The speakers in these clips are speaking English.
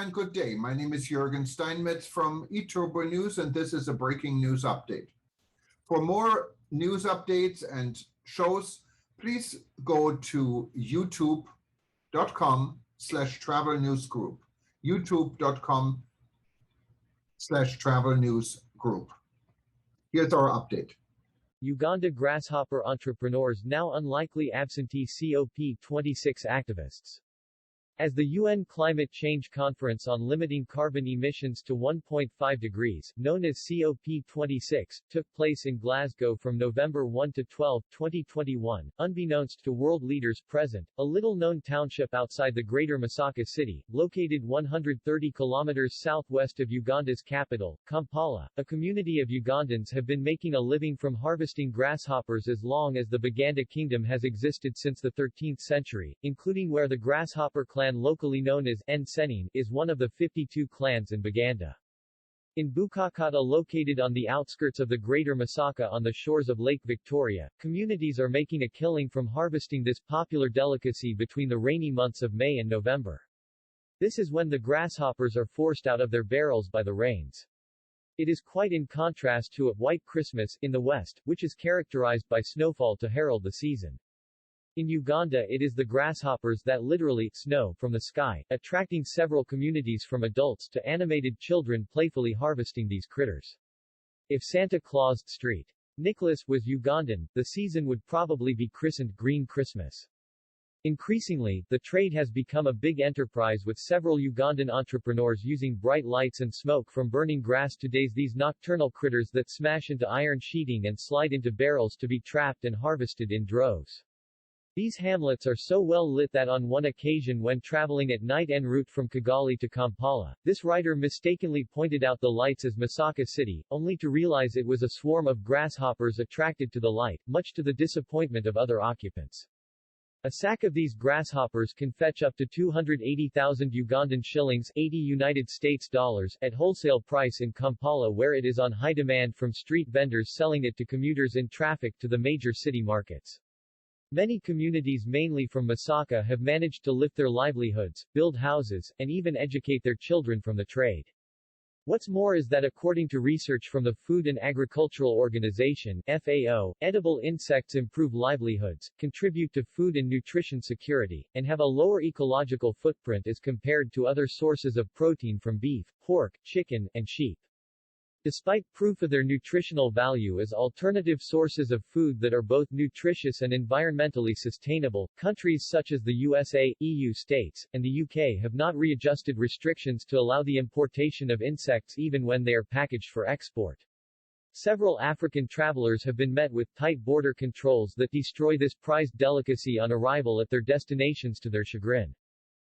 and good day. My name is Jürgen Steinmetz from eTurboNews, and this is a breaking news update. For more news updates and shows, please go to youtube.com/travel news group. youtube.com/travel news group. Here's our update. Uganda grasshopper entrepreneurs now unlikely absentee COP26 activists. As the UN Climate Change Conference on Limiting Carbon Emissions to 1.5 degrees, known as COP26, took place in Glasgow from November 1 to 12, 2021, unbeknownst to world leaders present, a little-known township outside the Greater Masaka City, located 130 kilometers southwest of Uganda's capital, Kampala, a community of Ugandans have been making a living from harvesting grasshoppers as long as the Buganda kingdom has existed since the 13th century, including where the grasshopper clan locally known as nsenene is one of the 52 clans in Buganda. In Bukakata, located on the outskirts of the Greater Masaka on the shores of Lake Victoria, communities are making a killing from harvesting this popular delicacy between the rainy months of May and November. This is when the grasshoppers are forced out of their barrels by the rains. It is quite in contrast to a white Christmas in the West, which is characterized by snowfall to herald the season. In Uganda it is the grasshoppers that literally snow from the sky, attracting several communities from adults to animated children playfully harvesting these critters. If Santa Claus Street Nicholas was Ugandan, the season would probably be christened Green Christmas. Increasingly, the trade has become a big enterprise with several Ugandan entrepreneurs using bright lights and smoke from burning grass to daze these nocturnal critters that smash into iron sheeting and slide into barrels to be trapped and harvested in droves. These hamlets are so well lit that on one occasion when traveling at night en route from Kigali to Kampala, this rider mistakenly pointed out the lights as Masaka City, only to realize it was a swarm of grasshoppers attracted to the light, much to the disappointment of other occupants. A sack of these grasshoppers can fetch up to 280,000 Ugandan shillings, 80 United States dollars, at wholesale price in Kampala, where it is on high demand from street vendors selling it to commuters in traffic to the major city markets. Many communities mainly from Masaka have managed to lift their livelihoods, build houses, and even educate their children from the trade. What's more is that according to research from the Food and Agricultural Organization (FAO), edible insects improve livelihoods, contribute to food and nutrition security, and have a lower ecological footprint as compared to other sources of protein from beef, pork, chicken, and sheep. Despite proof of their nutritional value as alternative sources of food that are both nutritious and environmentally sustainable, countries such as the USA, EU states, and the UK have not readjusted restrictions to allow the importation of insects even when they are packaged for export. Several African travelers have been met with tight border controls that destroy this prized delicacy on arrival at their destinations to their chagrin.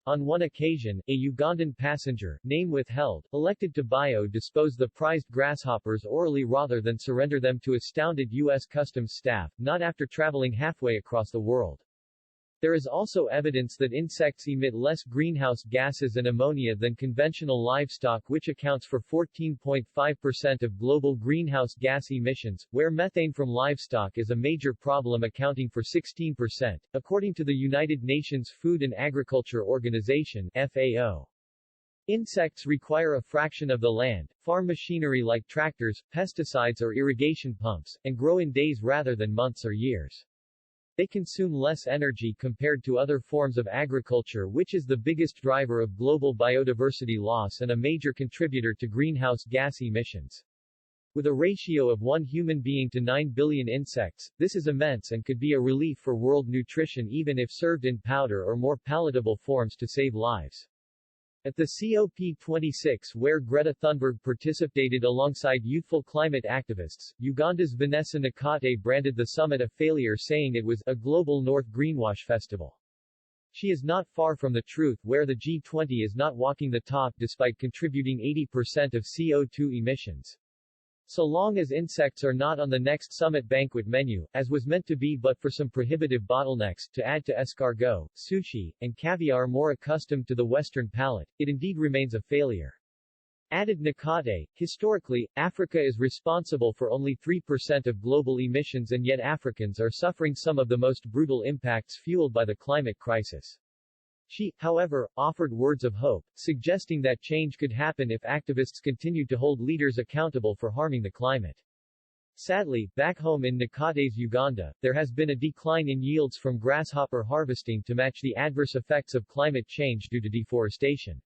On one occasion, a Ugandan passenger, name withheld, elected to bio-dispose the prized grasshoppers orally rather than surrender them to astounded U.S. Customs staff, not after traveling halfway across the world. There is also evidence that insects emit less greenhouse gases and ammonia than conventional livestock, which accounts for 14.5% of global greenhouse gas emissions, where methane from livestock is a major problem accounting for 16%, according to the United Nations Food and Agriculture Organization (FAO). Insects require a fraction of the land, farm machinery like tractors, pesticides or irrigation pumps, and grow in days rather than months or years. They consume less energy compared to other forms of agriculture, which is the biggest driver of global biodiversity loss and a major contributor to greenhouse gas emissions. With a ratio of 1 human being to 9 billion insects, this is immense and could be a relief for world nutrition even if served in powder or more palatable forms to save lives. At the COP26, where Greta Thunberg participated alongside youthful climate activists, Uganda's Vanessa Nakate branded the summit a failure, saying it was a global North greenwash festival. She is not far from the truth, where the G20 is not walking the talk despite contributing 80% of CO2 emissions. So long as insects are not on the next summit banquet menu, as was meant to be but for some prohibitive bottlenecks, to add to escargot, sushi, and caviar more accustomed to the Western palate, it indeed remains a failure. Added Nakate, historically, Africa is responsible for only 3% of global emissions, and yet Africans are suffering some of the most brutal impacts fueled by the climate crisis. She, however, offered words of hope, suggesting that change could happen if activists continued to hold leaders accountable for harming the climate. Sadly, back home in Nakates, Uganda, there has been a decline in yields from grasshopper harvesting to match the adverse effects of climate change due to deforestation.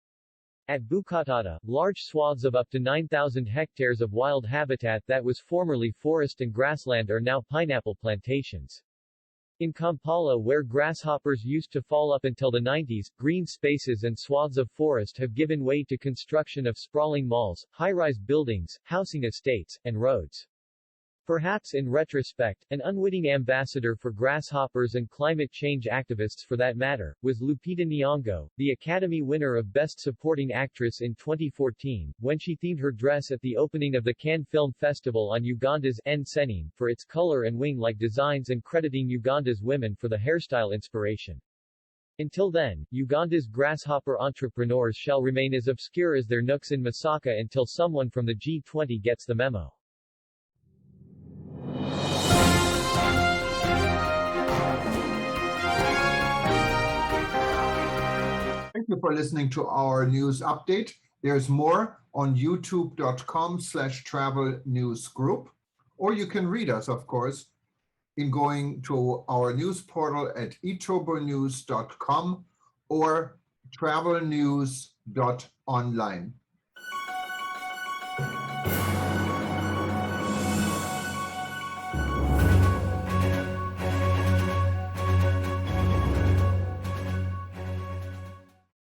At Bukatata, large swaths of up to 9,000 hectares of wild habitat that was formerly forest and grassland are now pineapple plantations. In Kampala, where grasshoppers used to fall up until the 90s, green spaces and swaths of forest have given way to construction of sprawling malls, high-rise buildings, housing estates, and roads. Perhaps in retrospect, an unwitting ambassador for grasshoppers and climate change activists for that matter, was Lupita Nyong'o, the Academy winner of Best Supporting Actress in 2014, when she themed her dress at the opening of the Cannes Film Festival on Uganda's nsenene for its color and wing-like designs and crediting Uganda's women for the hairstyle inspiration. Until then, Uganda's grasshopper entrepreneurs shall remain as obscure as their nooks in Masaka until someone from the G20 gets the memo. Thank you for listening to our news update. There's more on youtube.com/travel news group, or you can read us, of course, in going to our news portal at eTurboNews.com or travelnews.online.